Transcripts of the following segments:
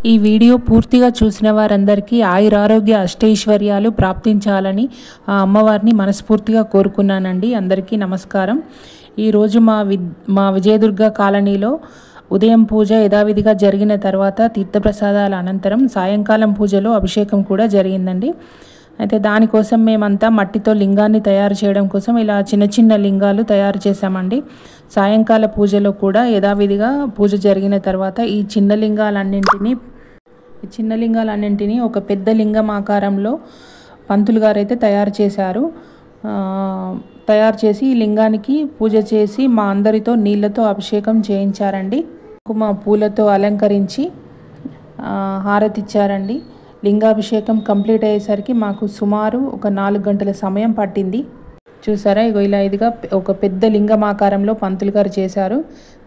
ఈ వీడియో పూర్తిగా చూసిన వారందరికీ ఆయురారోగ్య అష్టైశ్వర్యాలు ప్రాప్తించాలని ఆ అమ్మవారిని మనస్ఫూర్తిగా కోరుకున్నానండి. అందరికీ నమస్కారం. ఈరోజు మా విజయదుర్గ కాలనీలో ఉదయం పూజ యథావిధిగా జరిగిన తర్వాత తీర్థప్రసాదాల అనంతరం సాయంకాలం పూజలో అభిషేకం కూడా జరిగిందండి. అయితే దానికోసం మేమంతా మట్టితో లింగాన్ని తయారు చేయడం కోసం ఇలా చిన్న చిన్న లింగాలు తయారు చేశామండి. సాయంకాల పూజలో కూడా యథావిధిగా పూజ జరిగిన తర్వాత ఈ చిన్న లింగాలన్నింటినీ ఒక పెద్ద లింగం ఆకారంలో పంతులు గారు అయితే తయారు చేశారు. తయారు చేసి ఈ లింగానికి పూజ చేసి మా అందరితో నీళ్ళతో అభిషేకం చేయించారండి. కుంకుమ పూలతో అలంకరించి హారతిచ్చారండి. లింగాభిషేకం కంప్లీట్ అయ్యేసరికి మాకు సుమారు ఒక 4 గంటల సమయం పట్టింది. చూసారా, ఇలా ఇదిగా ఒక పెద్ద లింగం ఆకారంలో పంతులు గారు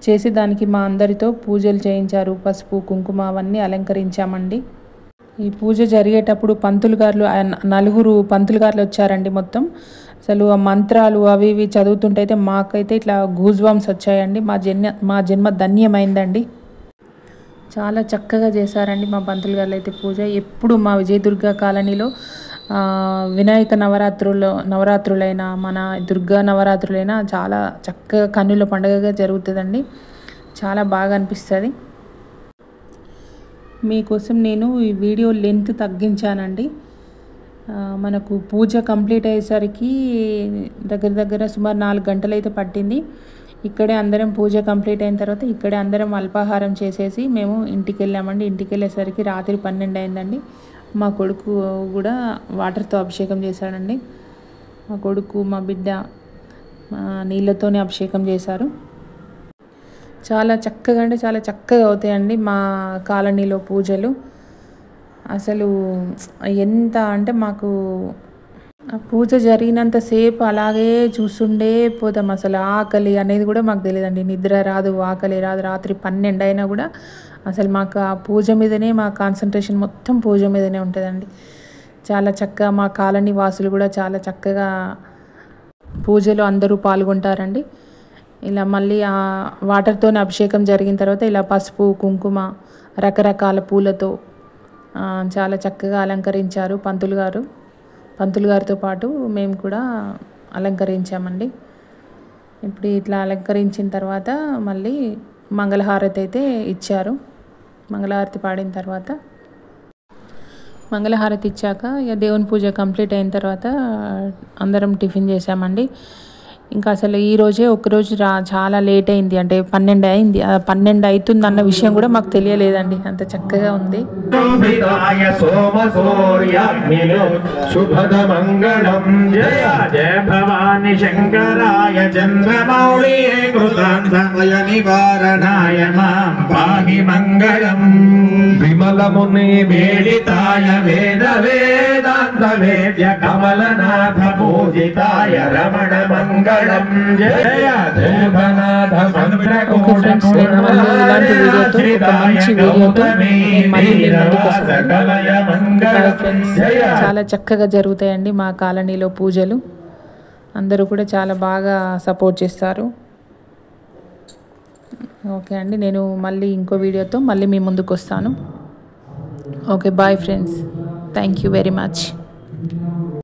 చేసి దానికి మా అందరితో పూజలు చేయించారు. పసుపు కుంకుమ అవన్నీ అలంకరించామండి. ఈ పూజ జరిగేటప్పుడు నలుగురు పంతులు గారులు వచ్చారండి. మొత్తం అసలు ఆ మంత్రాలు అవి ఇవి చదువుతుంటే అయితే మాకైతే ఇట్లా గూజ్ బంప్స్ వచ్చాయండి. మా జన్మ ధన్యమైందండి. చాలా చక్కగా చేశారండి మా పంతులు గారు అయితే పూజ. ఎప్పుడు మా విజయదుర్గ కాలనీలో వినాయక నవరాత్రులైనా మన దుర్గా నవరాత్రులైనా చాలా చక్కగా కన్నుల పండుగగా జరుగుతుందండి. చాలా బాగా అనిపిస్తుంది. మీకోసం నేను ఈ వీడియో లెంత్ తగ్గించానండి. మనకు పూజ కంప్లీట్ అయ్యేసరికి దగ్గర సుమారు 4 గంటలు అయితే పట్టింది. ఇక్కడే అందరం పూజ కంప్లీట్ అయిన తర్వాత ఇక్కడే అందరం అల్పాహారం చేసేసి మేము ఇంటికి వెళ్ళామండి. ఇంటికి వెళ్ళేసరికి రాత్రి 12 అయిందండి. మా కొడుకు కూడా వాటర్తో అభిషేకం చేశాడండి. మా కొడుకు మా బిడ్డ నీళ్ళతోనే అభిషేకం చేశారు. చాలా చక్కగా అంటే చాలా చక్కగా అవుతాయండి మా కాలనీలో పూజలు. అసలు ఎంత అంటే మాకు ఆ పూజ జరిగినంతసేపు అలాగే చూస్తుండే పోతాం. అసలు ఆకలి అనేది కూడా మాకు తెలియదండి. నిద్ర రాదు, ఆకలి రాదు. రాత్రి 12 అయినా కూడా అసలు మాకు ఆ పూజ మీదనే మా కాన్సన్ట్రేషన్ మొత్తం పూజ మీదనే ఉంటుందండి. చాలా చక్కగా మా కాలనీ వాసులు కూడా చాలా చక్కగా పూజలో అందరూ పాల్గొంటారండి. ఇలా మళ్ళీ ఆ వాటర్తోనే అభిషేకం జరిగిన తర్వాత ఇలా పసుపు కుంకుమ రకరకాల పూలతో చాలా చక్కగా అలంకరించారు పంతులు గారితో పాటు మేము కూడా అలంకరించామండి. ఇప్పుడు ఇట్లా అలంకరించిన తర్వాత మళ్ళీ మంగళహారతి అయితే ఇచ్చారు. మంగళహారతి పాడిన తర్వాత మంగళహారతి ఇచ్చాక ఇక దేవుని పూజ కంప్లీట్ అయిన తర్వాత అందరం టిఫిన్ చేసామండి. ఇంకా అసలు ఈరోజే ఒకరోజు చాలా లేట్ అయింది. అంటే 12 అయింది. 12 అవుతుంది అన్న విషయం కూడా మాకు తెలియలేదండి. అంత చక్కగా ఉంది. విమలముని వేడితాయ వేద వేదాంత వేద్య కమలనాథ పూజితాయ రమణ మంగళం జయ దేవనాథ మంత్రకోట ఇలాంటి వీడియోతో ఒక మంచి వీడియోతో చాలా చక్కగా జరుగుతాయండి మా కాలనీలో పూజలు. అందరూ కూడా చాలా బాగా సపోర్ట్ చేస్తారు. ఓకే అండి, నేను మళ్ళీ ఇంకో వీడియోతో మళ్ళీ మీ ముందుకు వస్తాను. Okay, bye friends. Thank you very much.